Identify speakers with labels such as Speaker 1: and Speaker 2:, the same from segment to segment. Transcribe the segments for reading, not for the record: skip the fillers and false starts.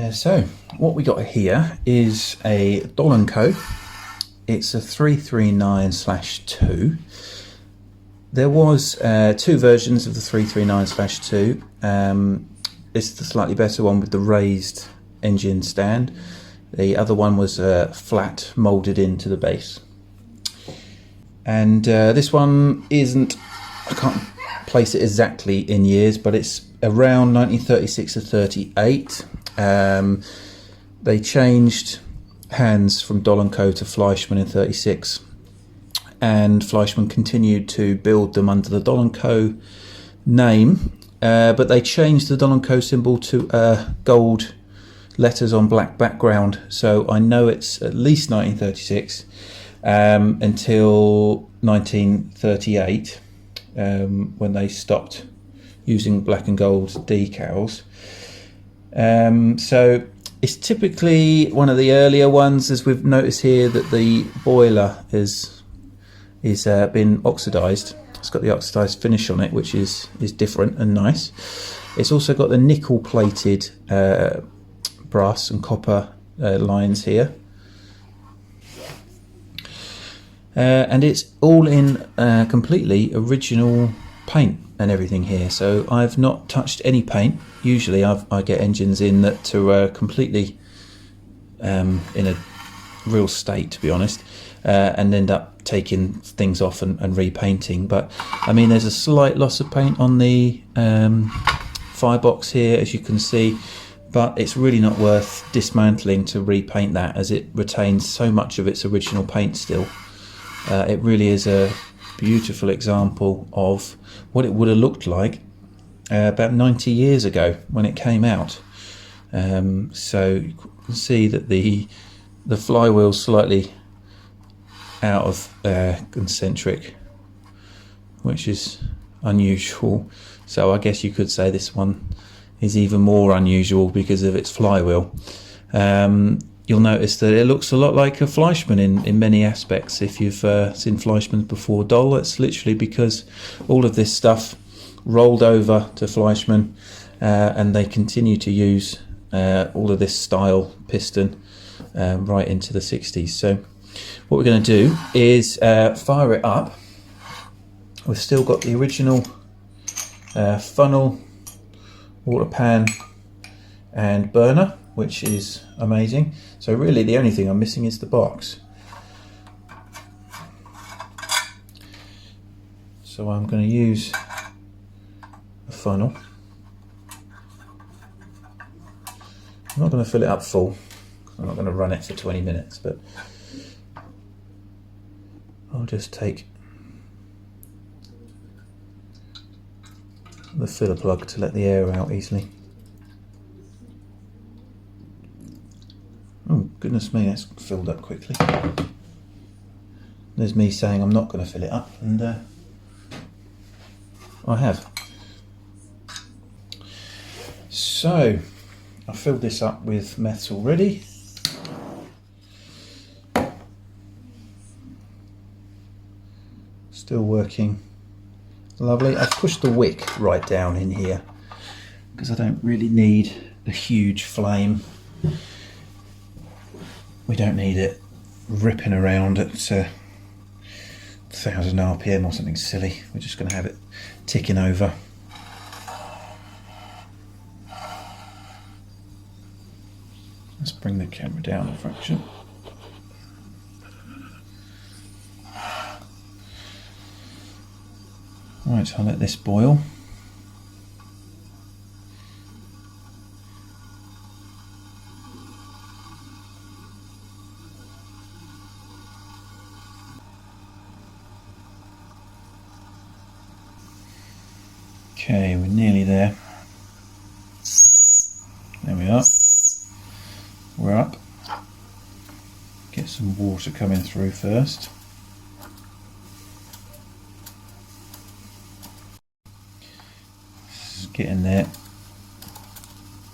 Speaker 1: So what we got here is a Doll & Co. It's a 339/2. There was two versions of the 339/2. This is the slightly better one with the raised engine stand. The other one was flat, moulded into the base. And this one isn't, I can't place it exactly in years, but it's around 1936 to 38. They changed hands from Doll & Co to Fleischmann in 36, and Fleischmann continued to build them under the Doll & Co name, but they changed the Doll & Co symbol to gold letters on black background. So I know it's at least 1936 until 1938, when they stopped using black and gold decals. So it's typically one of the earlier ones, as we've noticed here that the boiler is been oxidized. It's got the oxidized finish on it, which is different and nice. It's also got the nickel plated brass and copper lines here, and it's all in completely original paint and everything here. So I've not touched any paint. Usually I get engines in that are completely in a real state, to be honest, and end up taking things off and repainting. But I mean, there's a slight loss of paint on the firebox here, as you can see, but it's really not worth dismantling to repaint that, as it retains so much of its original paint still. It really is a beautiful example of what it would have looked like about 90 years ago when it came out. So you can see that the flywheel's slightly out of concentric, which is unusual. So I guess you could say this one is even more unusual because of its flywheel. You'll notice that it looks a lot like a Fleischmann in many aspects. If you've seen Fleischmann before Doll, it's literally because all of this stuff rolled over to Fleischmann, and they continue to use all of this style piston right into the 60s. So what we're going to do is fire it up. We've still got the original funnel, water pan and burner, which is amazing. So really the only thing I'm missing is the box. So I'm going to use a funnel. I'm not going to fill it up full. I'm not going to run it for 20 minutes, but I'll just take the filler plug to let the air out easily. Oh goodness me, that's filled up quickly. There's me saying I'm not going to fill it up, and I have. So I filled this up with meths already. Still working lovely. I've pushed the wick right down in here because I don't really need a huge flame. We don't need it ripping around at 1000 RPM or something silly. We're just going to have it ticking over. Let's bring the camera down a fraction. Right, I'll let this boil. Okay, we're nearly there. There we are. We're up. Get some water coming through first. Just get in there.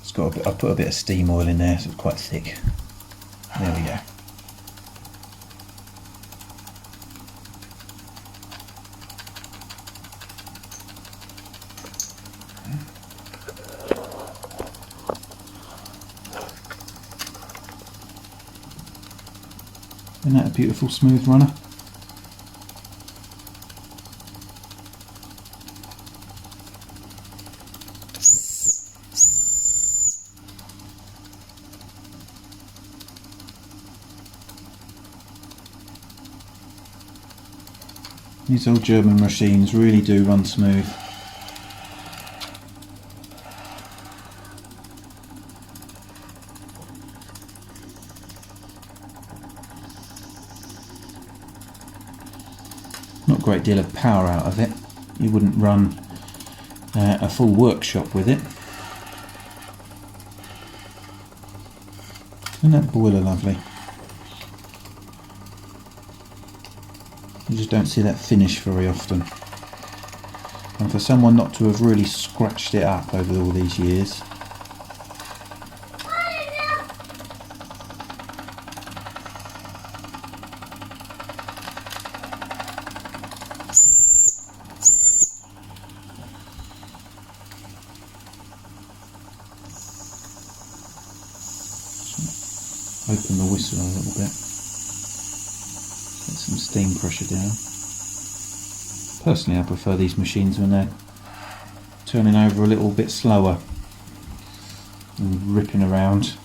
Speaker 1: It's got I put a bit of steam oil in there, so it's quite thick. There we go. Isn't that a beautiful smooth runner? These old German machines really do run smooth. Not a great deal of power out of it. You wouldn't run a full workshop with it. Isn't that boiler lovely? You just don't see that finish very often. And for someone not to have really scratched it up over all these years. Open the whistle a little bit. Get some steam pressure down. Personally, I prefer these machines when they're turning over a little bit slower and ripping around.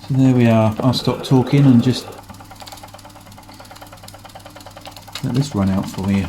Speaker 1: So there we are. I'll stop talking and just let this run out for you.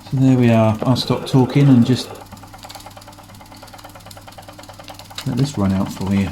Speaker 1: So there we are. I'll stop talking and just let this run out for you.